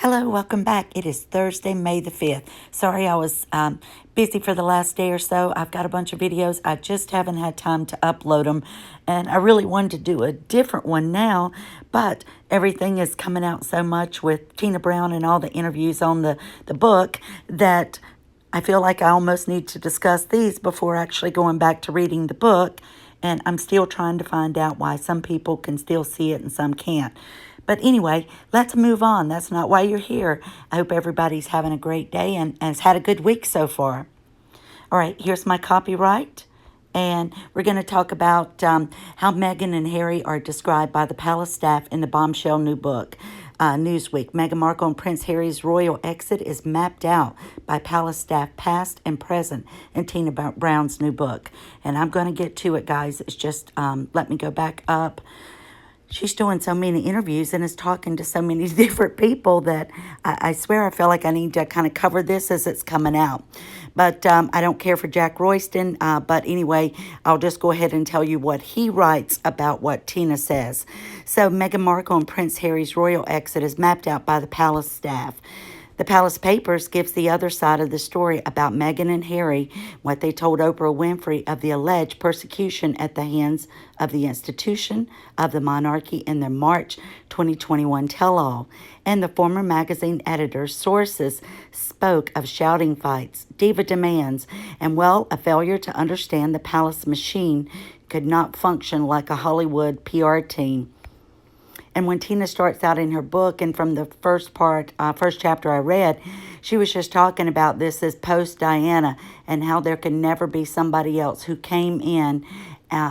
Hello, welcome back. It is Thursday, May the 5th. Sorry I was busy for the last day or so. I've got a bunch of videos. I just haven't had time to upload them. And I really wanted to do a different one now, but everything is coming out so much with Tina Brown and all the interviews on the book that I feel like I almost need to discuss these before actually going back to reading the book. And I'm still trying to find out why some people can still see it and some can't. But anyway, let's move on. That's not why you're here. I hope everybody's having a great day and has had a good week so far. All right, here's my copyright. And we're going to talk about how Meghan and Harry are described by the palace staff in the bombshell new book, Newsweek. Meghan Markle and Prince Harry's royal exit is mapped out by palace staff past and present in Tina Brown's new book. And I'm going to get to it, guys. It's just, let me go back up. She's doing so many interviews and is talking to so many different people that I swear I feel like I need to kind of cover this as it's coming out. But I don't care for Jack Royston. But anyway, I'll just go ahead and tell you what he writes about what Tina says. So Meghan Markle and Prince Harry's royal exit is mapped out by the palace staff. The Palace Papers gives the other side of the story about Meghan and Harry, what they told Oprah Winfrey of the alleged persecution at the hands of the institution of the monarchy in their March 2021 tell-all. And the former magazine editor's sources spoke of shouting fights, diva demands, and, well, a failure to understand the palace machine could not function like a Hollywood PR team. And when Tina starts out in her book, and from the first chapter I read, she was just talking about this as post-Diana and how there could never be somebody else who came in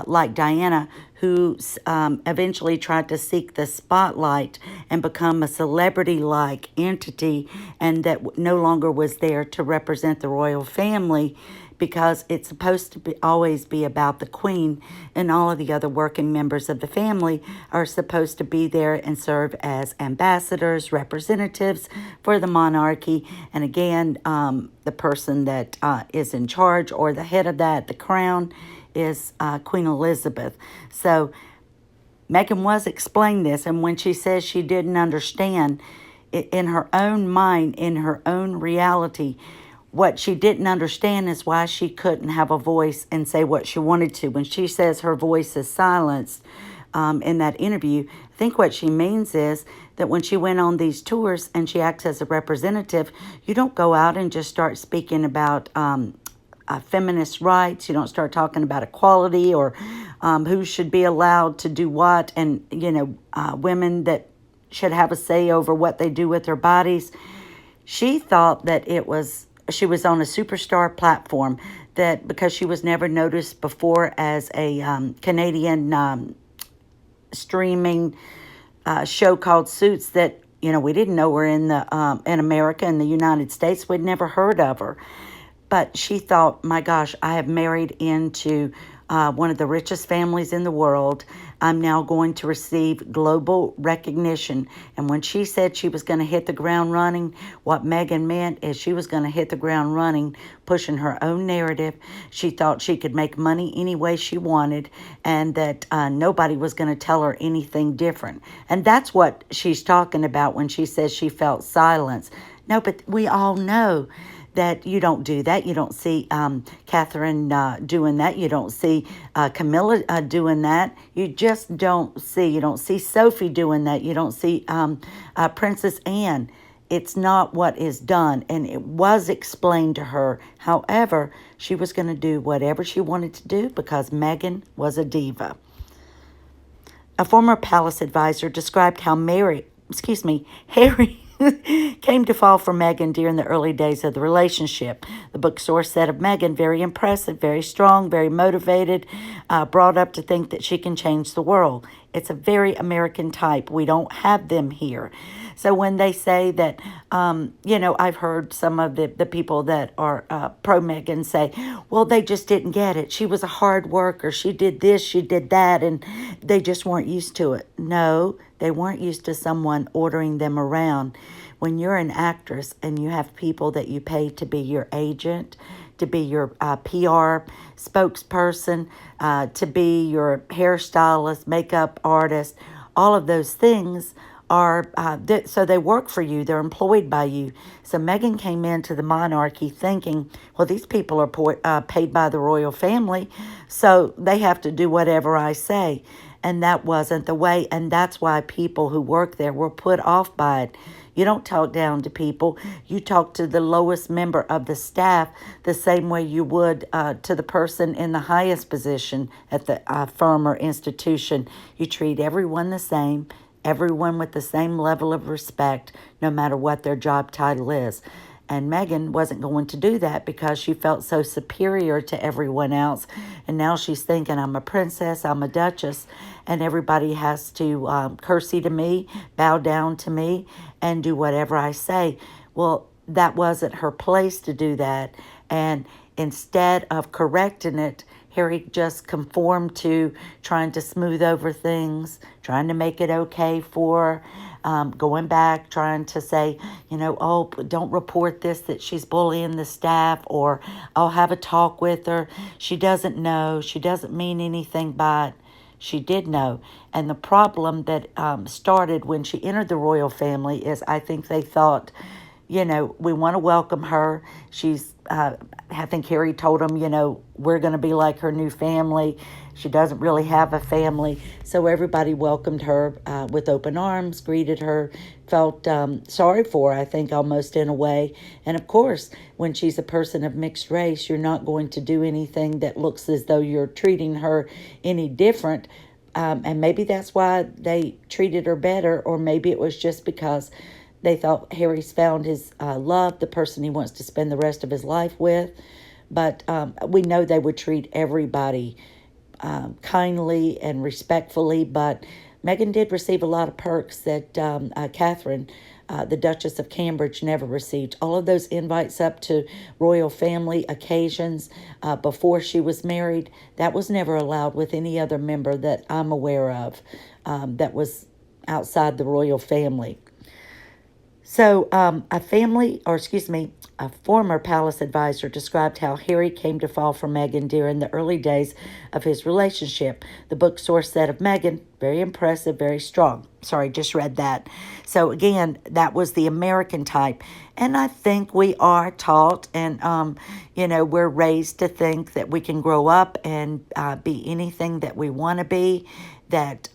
like Diana, who eventually tried to seek the spotlight and become a celebrity-like entity, and that no longer was there to represent the royal family, because it's supposed to always be about the Queen, and all of the other working members of the family are supposed to be there and serve as ambassadors, representatives for the monarchy. And again, the person that is in charge or the head of that, the crown, is Queen Elizabeth. So Meghan was explaining this, and when she says she didn't understand, in her own mind, in her own reality, what she didn't understand is why she couldn't have a voice and say what she wanted to. When she says her voice is silenced in that interview, I think what she means is that when she went on these tours and she acts as a representative, you don't go out and just start speaking about feminist rights. You don't start talking about equality or who should be allowed to do what, and, women that should have a say over what they do with their bodies. She thought that she was on a superstar platform, that because she was never noticed before as a Canadian streaming show called Suits, that, we didn't know were in America, in the United States. We'd never heard of her. But she thought, my gosh, I have married into one of the richest families in the world. I'm now going to receive global recognition. And when she said she was going to hit the ground running, what Meghan meant is she was going to hit the ground running, pushing her own narrative. She thought she could make money any way she wanted, and that nobody was going to tell her anything different. And that's what she's talking about when she says she felt silence. No, but we all know that you don't do that. You don't see Catherine doing that. You don't see Camilla doing that. You just don't see. You don't see Sophie doing that. You don't see Princess Anne. It's not what is done, and it was explained to her. However, she was going to do whatever she wanted to do because Meghan was a diva. A former palace advisor described how Harry came to fall for Meghan during the early days of the relationship. The book source said of Meghan, very impressive, very strong, very motivated, brought up to think that she can change the world. It's a very American type. We don't have them here. So when they say that, I've heard some of the people that are pro-Meghan say, well, they just didn't get it. She was a hard worker. She did this, she did that, and they just weren't used to it. No, they weren't used to someone ordering them around. When you're an actress and you have people that you pay to be your agent, to be your PR spokesperson, to be your hairstylist, makeup artist, all of those things are, so they work for you, they're employed by you. So Meghan came into the monarchy thinking, well, these people are paid by the royal family, so they have to do whatever I say. And that wasn't the way, and that's why people who work there were put off by it. You don't talk down to people. You talk to the lowest member of the staff the same way you would to the person in the highest position at the firm or institution. You treat everyone the same, everyone with the same level of respect, no matter what their job title is. And Meghan wasn't going to do that because she felt so superior to everyone else. And now she's thinking, I'm a princess, I'm a duchess, and everybody has to curtsy to me, bow down to me, and do whatever I say. Well, that wasn't her place to do that. And instead of correcting it, Harry just conformed to trying to smooth over things, trying to make it okay for going back, trying to say, oh, don't report this, that she's bullying the staff, or I'll have a talk with her. She doesn't know. She doesn't mean anything by it. She did know. And the problem that started when she entered the royal family is I think they thought, we want to welcome her. She's, I think Harry told them, we're going to be like her new family. She doesn't really have a family. So everybody welcomed her with open arms, greeted her, felt sorry for her, I think, almost in a way. And of course, when she's a person of mixed race, you're not going to do anything that looks as though you're treating her any different. And maybe that's why they treated her better, or maybe it was just because they thought Harry's found his love, the person he wants to spend the rest of his life with. But we know they would treat everybody kindly and respectfully. But Meghan did receive a lot of perks that Catherine, the Duchess of Cambridge, never received. All of those invites up to royal family occasions before she was married, that was never allowed with any other member that I'm aware of that was outside the royal family. So a former palace advisor described how Harry came to fall for Meghan during the early days of his relationship. The book source said of Meghan, very impressive, very strong. Sorry, just read that. So again, that was the American type. And I think we are taught and, we're raised to think that we can grow up and be anything that we want to be, that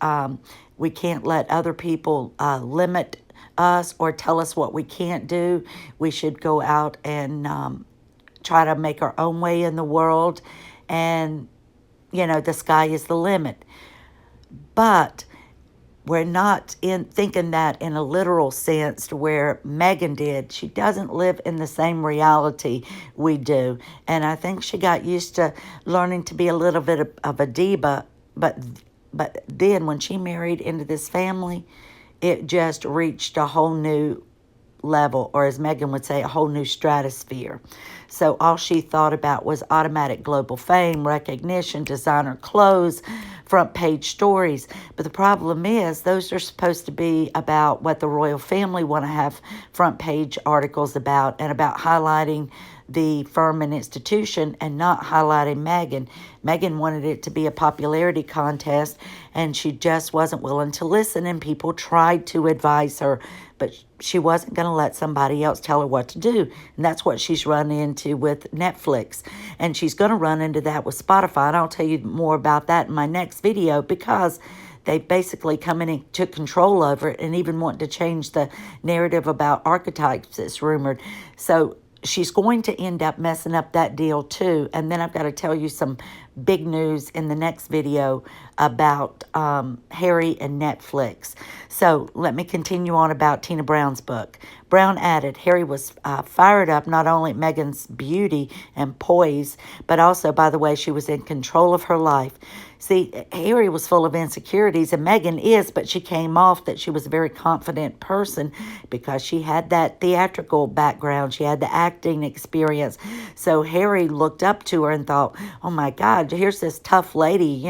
we can't let other people limit us or tell us what we can't do. We should go out and try to make our own way in the world, and the sky is the limit. But we're not thinking that in a literal sense to where Meghan did. She doesn't live in the same reality we do, and I think she got used to learning to be a little bit of a diva, but then when she married into this family, it just reached a whole new level, or as Meghan would say, a whole new stratosphere. So all she thought about was automatic global fame, recognition, designer clothes, front page stories. But the problem is those are supposed to be about what the royal family want to have front page articles about, and about highlighting the firm and institution and not highlighting Meghan. Meghan wanted it to be a popularity contest, and she just wasn't willing to listen, and people tried to advise her, but she wasn't going to let somebody else tell her what to do. And that's what she's run into with Netflix, and she's going to run into that with Spotify, and I'll tell you more about that in my next video, because they basically come in and took control over it, and even want to change the narrative about archetypes, it's rumored. So she's going to end up messing up that deal too. And then I've got to tell you some big news in the next video about Harry and Netflix. So let me continue on about Tina Brown's book. Brown added, Harry was fired up not only at Meghan's beauty and poise, but also by the way she was in control of her life. See, Harry was full of insecurities, and Meghan is, but she came off that she was a very confident person because she had that theatrical background. She had the acting experience. So Harry looked up to her and thought, oh my God, here's this tough lady,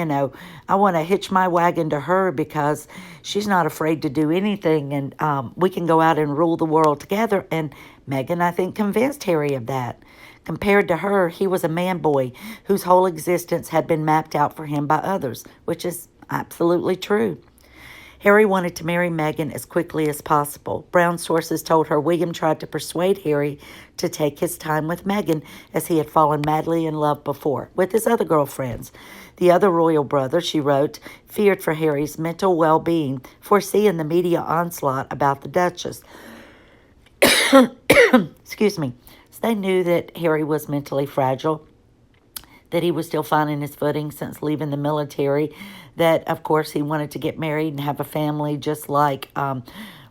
I want to hitch my wagon to her because she's not afraid to do anything, and we can go out and rule the world together. And Meghan, I think, convinced Harry of that. Compared to her, he was a man boy whose whole existence had been mapped out for him by others, which is absolutely true. Harry wanted to marry Meghan as quickly as possible. Brown sources told her William tried to persuade Harry to take his time with Meghan, as he had fallen madly in love before with his other girlfriends. The other royal brother, she wrote, feared for Harry's mental well-being, foreseeing the media onslaught about the Duchess. Excuse me. So they knew that Harry was mentally fragile, that he was still finding his footing since leaving the military, that, of course, he wanted to get married and have a family just like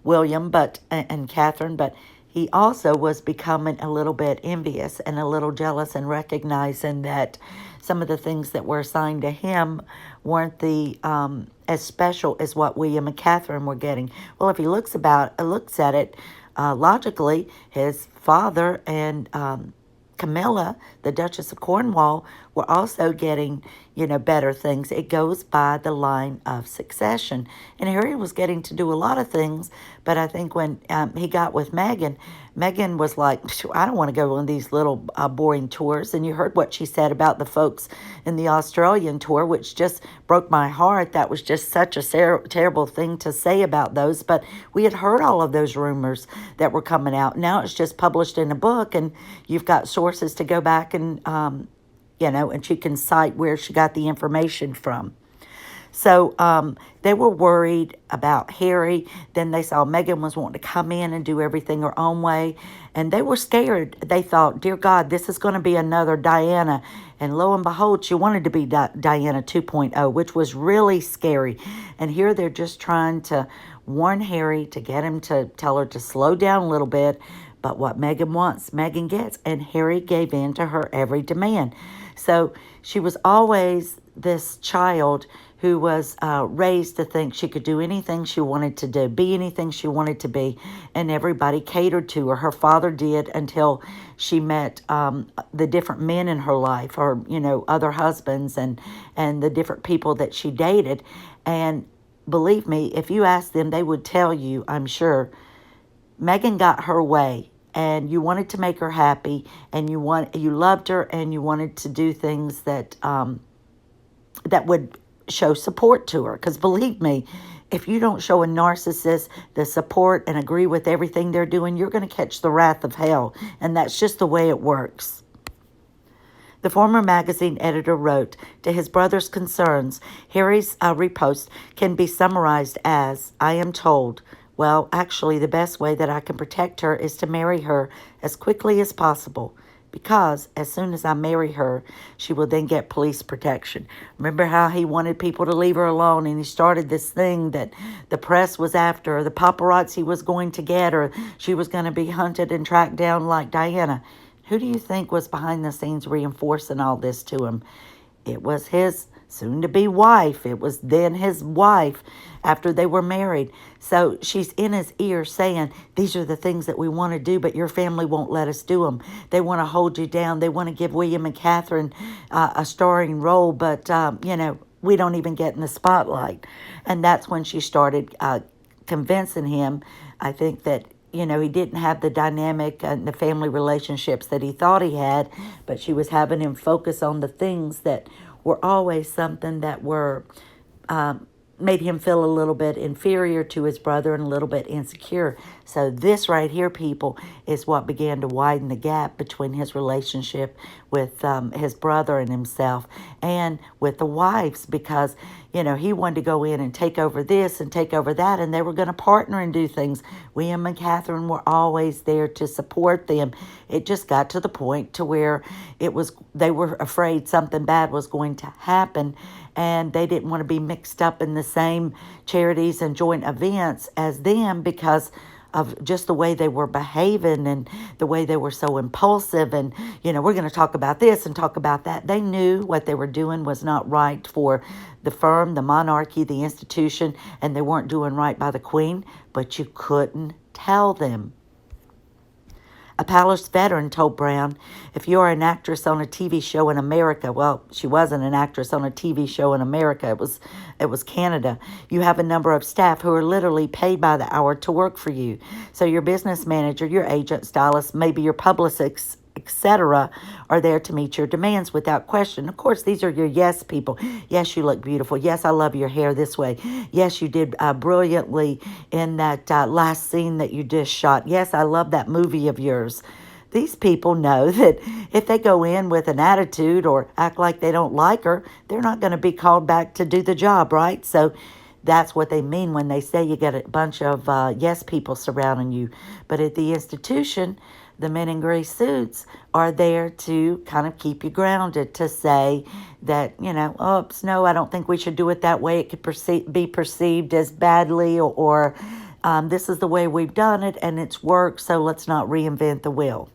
William and Catherine, but he also was becoming a little bit envious and a little jealous, and recognizing that some of the things that were assigned to him weren't as special as what William and Catherine were getting. Well, if he looks at it logically, his father and Camilla, the Duchess of Cornwall, were also getting, better things. It goes by the line of succession. And Harry was getting to do a lot of things, but I think when he got with Meghan, Meghan was like, I don't want to go on these little boring tours. And you heard what she said about the folks in the Australian tour, which just broke my heart. That was just such a terrible thing to say about those. But we had heard all of those rumors that were coming out. Now it's just published in a book, and you've got sources to go back and, and she can cite where she got the information from. So they were worried about Harry. Then they saw Meghan was wanting to come in and do everything her own way. And they were scared. They thought, dear God, this is going to be another Diana. And lo and behold, she wanted to be Diana 2.0, which was really scary. And here they're just trying to warn Harry, to get him to tell her to slow down a little bit. But what Meghan wants, Meghan gets. And Harry gave in to her every demand. So she was always this child who was raised to think she could do anything she wanted to do, be anything she wanted to be, and everybody catered to her. Her father did, until she met the different men in her life, or, other husbands and the different people that she dated. And believe me, if you ask them, they would tell you, I'm sure, Meghan got her way. And you wanted to make her happy, and you loved her, and you wanted to do things that that would show support to her. Because believe me, if you don't show a narcissist the support and agree with everything they're doing, you're going to catch the wrath of hell. And that's just the way it works. The former magazine editor wrote, to his brother's concerns, Harry's repost can be summarized as, I am told, well, actually, the best way that I can protect her is to marry her as quickly as possible, because as soon as I marry her, she will then get police protection. Remember how he wanted people to leave her alone, and he started this thing that the press was after her, the paparazzi was going to get her, she was going to be hunted and tracked down like Diana. Who do you think was behind the scenes reinforcing all this to him? It was his soon-to-be wife. It was then his wife after they were married. So she's in his ear saying, these are the things that we want to do, but your family won't let us do them. They want to hold you down. They want to give William and Catherine a starring role, but, we don't even get in the spotlight. And that's when she started convincing him, I think, that he didn't have the dynamic and the family relationships that he thought he had, but she was having him focus on the things that were always something that were made him feel a little bit inferior to his brother and a little bit insecure. So this right here, people, is what began to widen the gap between his relationship with his brother and himself, and with the wives, because, he wanted to go in and take over this and take over that, and they were going to partner and do things. William and Catherine were always there to support them. It just got to the point to where they were afraid something bad was going to happen, and they didn't want to be mixed up in the same charities and joint events as them, because of just the way they were behaving and the way they were so impulsive. And, we're going to talk about this and talk about that. They knew what they were doing was not right for the firm, the monarchy, the institution, and they weren't doing right by the Queen, but you couldn't tell them. A palace veteran told Brown, if you're an actress on a TV show in America, well, she wasn't an actress on a TV show in America, it was Canada, you have a number of staff who are literally paid by the hour to work for you. So your business manager, your agent, stylist, maybe your publicist etc., are there to meet your demands without question. Of course, these are your yes people. Yes, you look beautiful. Yes, I love your hair this way. Yes, you did brilliantly in that last scene that you just shot. Yes, I love that movie of yours. These people know that if they go in with an attitude or act like they don't like her, they're not going to be called back to do the job, right? So that's what they mean when they say you get a bunch of yes people surrounding you. But at the institution, the men in gray suits are there to kind of keep you grounded, to say that, oops, no, I don't think we should do it that way. It could be perceived as badly, or this is the way we've done it and it's worked, so let's not reinvent the wheel.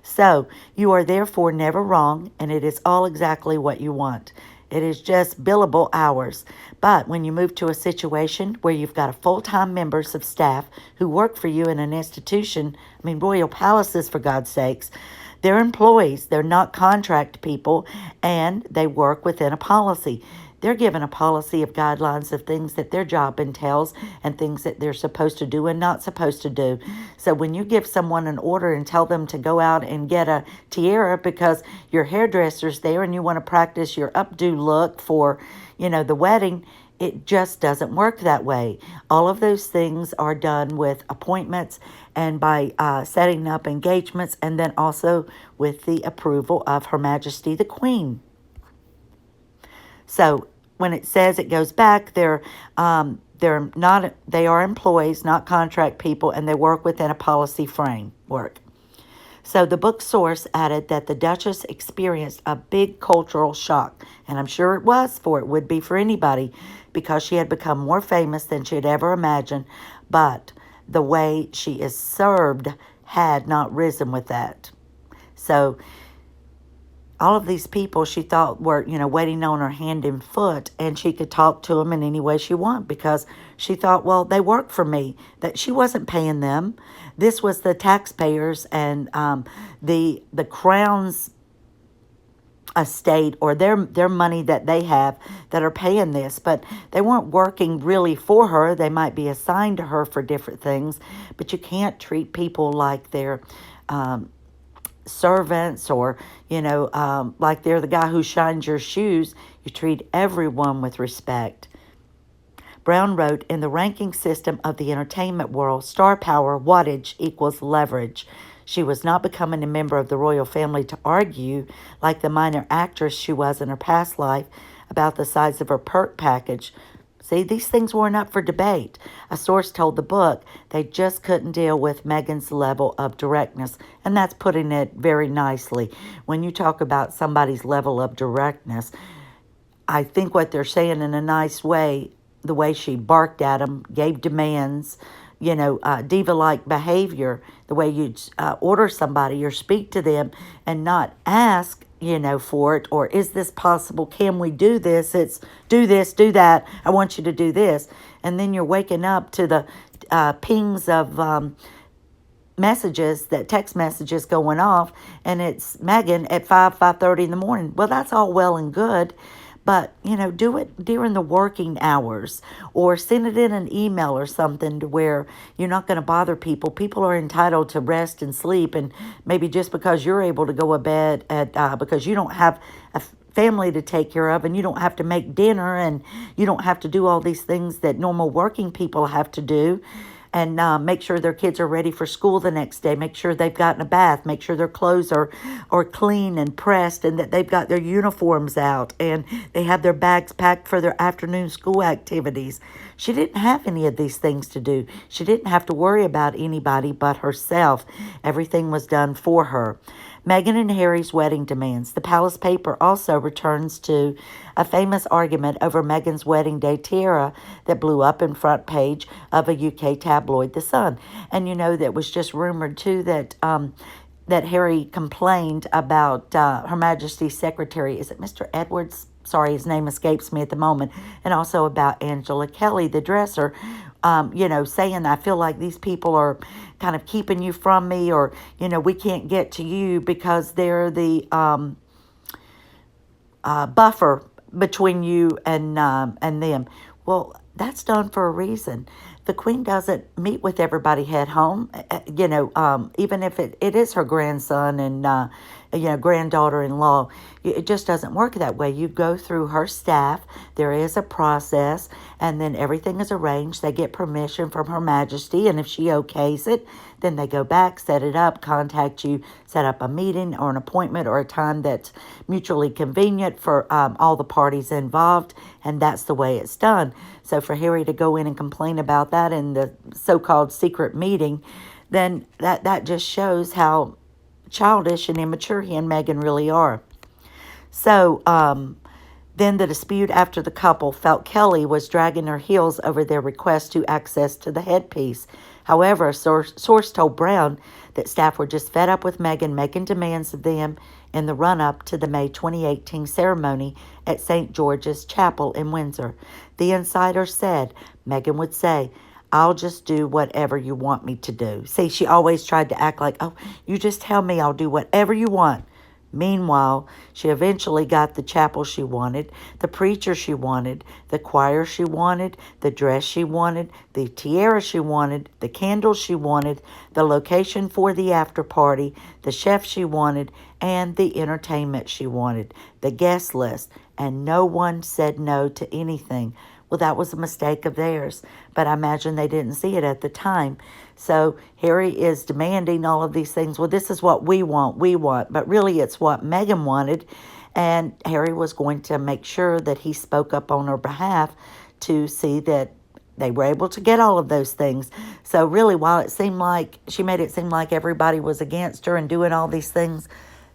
So you are therefore never wrong, and it is all exactly what you want. It is just billable hours. But when you move to a situation where you've got a full-time members of staff who work for you in an institution, royal palaces, for God's sakes, they're employees. They're not contract people, and they work within a policy. They're given a policy of guidelines of things that their job entails and things that they're supposed to do and not supposed to do. So when you give someone an order and tell them to go out and get a tiara because your hairdresser's there and you want to practice your updo look for, the wedding, it just doesn't work that way. All of those things are done with appointments and by setting up engagements, and then also with the approval of Her Majesty the Queen. So when it says it goes back, they are employees, not contract people, and they work within a policy framework. So the book source added that the Duchess experienced a big cultural shock, and I'm sure it would be for anybody, because she had become more famous than she had ever imagined, but the way she is served had not risen with that. So all of these people she thought were, waiting on her hand and foot, and she could talk to them in any way she wanted, because she thought, well, they work for me, that she wasn't paying them. This was the taxpayers and the Crown's estate, or their money that they have, that are paying this, but they weren't working really for her. They might be assigned to her for different things, but you can't treat people like they're servants, or like they're the guy who shines your shoes. You treat everyone with respect. Brown wrote, in the ranking system of the entertainment world, star power, wattage equals leverage. She was not becoming a member of the royal family to argue, like the minor actress she was in her past life, about the size of her perk package. See, these things weren't up for debate. A source told the book they just couldn't deal with Meghan's level of directness, and that's putting it very nicely. When you talk about somebody's level of directness, I think what they're saying in a nice way, the way she barked at them, gave demands, diva-like behavior, the way you order somebody or speak to them and not ask, for it, or is this possible? Can we do this? It's do this, do that. I want you to do this. And then you're waking up to the pings of messages, that text messages going off, and it's Meghan at 5:30 in the morning. Well, that's all well and good, but, do it during the working hours, or send it in an email or something to where you're not going to bother people. People are entitled to rest and sleep, and maybe just because you're able to go to bed because you don't have a family to take care of, and you don't have to make dinner, and you don't have to do all these things that normal working people have to do, and make sure their kids are ready for school the next day, make sure they've gotten a bath, make sure their clothes are clean and pressed, and that they've got their uniforms out, and they have their bags packed for their afternoon school activities. She didn't have any of these things to do. She didn't have to worry about anybody but herself. Everything was done for her. Meghan and Harry's wedding demands. The Palace paper also returns to a famous argument over Meghan's wedding day tiara that blew up in front page of a UK tabloid, The Sun. And that was just rumored too that that Harry complained about Her Majesty's secretary. Is it Mr. Edwards? Sorry, his name escapes me at the moment. And also about Angela Kelly, the dresser, saying, I feel like these people are kind of keeping you from me, or, we can't get to you because they're the buffer between you and them. Well, that's done for a reason. the Queen doesn't meet with everybody at home. Even if it is her grandson and, granddaughter-in-law, it just doesn't work that way. You go through her staff. There is a process, and then everything is arranged. They get permission from Her Majesty, and if she okays it, then they go back, set it up, contact you, set up a meeting or an appointment or a time that's mutually convenient for all the parties involved, and that's the way it's done. So for Harry to go in and complain about that in the so-called secret meeting, then that just shows how childish and immature he and Meghan really are. So then the dispute after the couple felt Kelly was dragging her heels over their request to access to the headpiece. However, a source told Brown that staff were just fed up with Meghan making demands of them in the run-up to the May 2018 ceremony at St. George's Chapel in Windsor. The insider said Meghan would say, "I'll just do whatever you want me to do." See, she always tried to act like, "Oh, you just tell me, I'll do whatever you want." Meanwhile, she eventually got the chapel she wanted, the preacher she wanted, the choir she wanted, the dress she wanted, the tiara she wanted, the candles she wanted, the location for the after party, the chef she wanted, and the entertainment she wanted, the guest list, and no one said no to anything. Well, that was a mistake of theirs, but I imagine they didn't see it at the time. So Harry is demanding all of these things. Well, this is what we want, but really it's what Meghan wanted, and Harry was going to make sure that he spoke up on her behalf to see that they were able to get all of those things. So really, while it seemed like she made it seem like everybody was against her and doing all these things,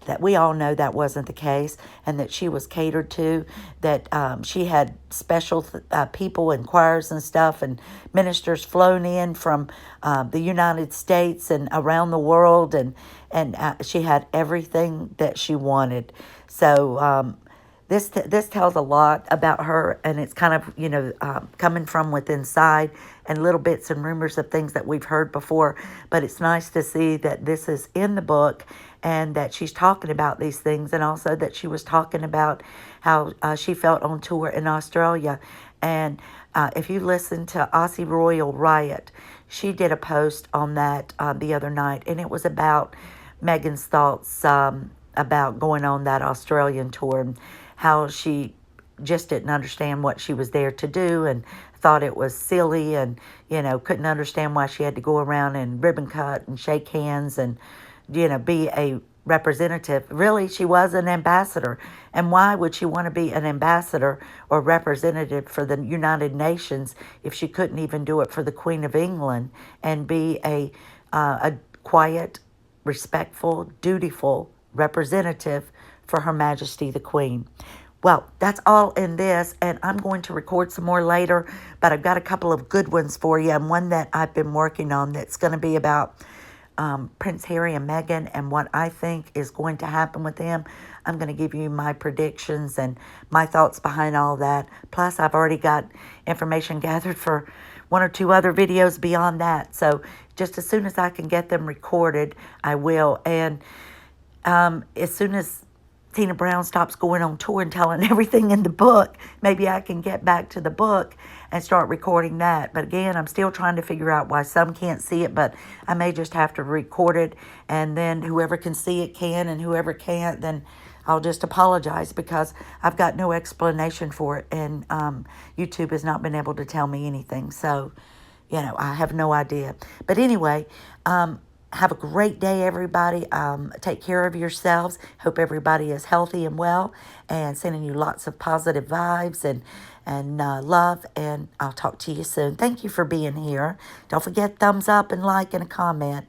that we all know that wasn't the case, and that she was catered to, that she had special people and choirs and stuff and ministers flown in from the United States and around the world, and she had everything that she wanted. So this tells a lot about her, and it's kind of, coming from within inside and little bits and rumors of things that we've heard before. But it's nice to see that this is in the book and that she's talking about these things, and also that she was talking about how she felt on tour in Australia. And if you listen to Aussie Royal Riot, she did a post on that the other night, and it was about Meghan's thoughts about going on that Australian tour, and how she just didn't understand what she was there to do, and thought it was silly, and couldn't understand why she had to go around and ribbon cut and shake hands and be a representative. Really, she was an ambassador, and why would she want to be an ambassador or representative for the United Nations if she couldn't even do it for the Queen of England and be a quiet, respectful, dutiful representative for Her Majesty the Queen? Well, that's all in this, and I'm going to record some more later, but I've got a couple of good ones for you, and one that I've been working on that's going to be about Prince Harry and Meghan and what I think is going to happen with them. I'm going to give you my predictions and my thoughts behind all that. Plus, I've already got information gathered for one or two other videos beyond that. So just as soon as I can get them recorded, I will. And as soon as Tina Brown stops going on tour and telling everything in the book, maybe I can get back to the book and start recording that. But again, I'm still trying to figure out why some can't see it, but I may just have to record it, and then whoever can see it can, and whoever can't, then I'll just apologize, because I've got no explanation for it, and YouTube has not been able to tell me anything. So, I have no idea. But anyway, have a great day, everybody. Take care of yourselves. Hope everybody is healthy and well, and sending you lots of positive vibes and love, and I'll talk to you soon. Thank you for being here. Don't forget thumbs up and like and a comment.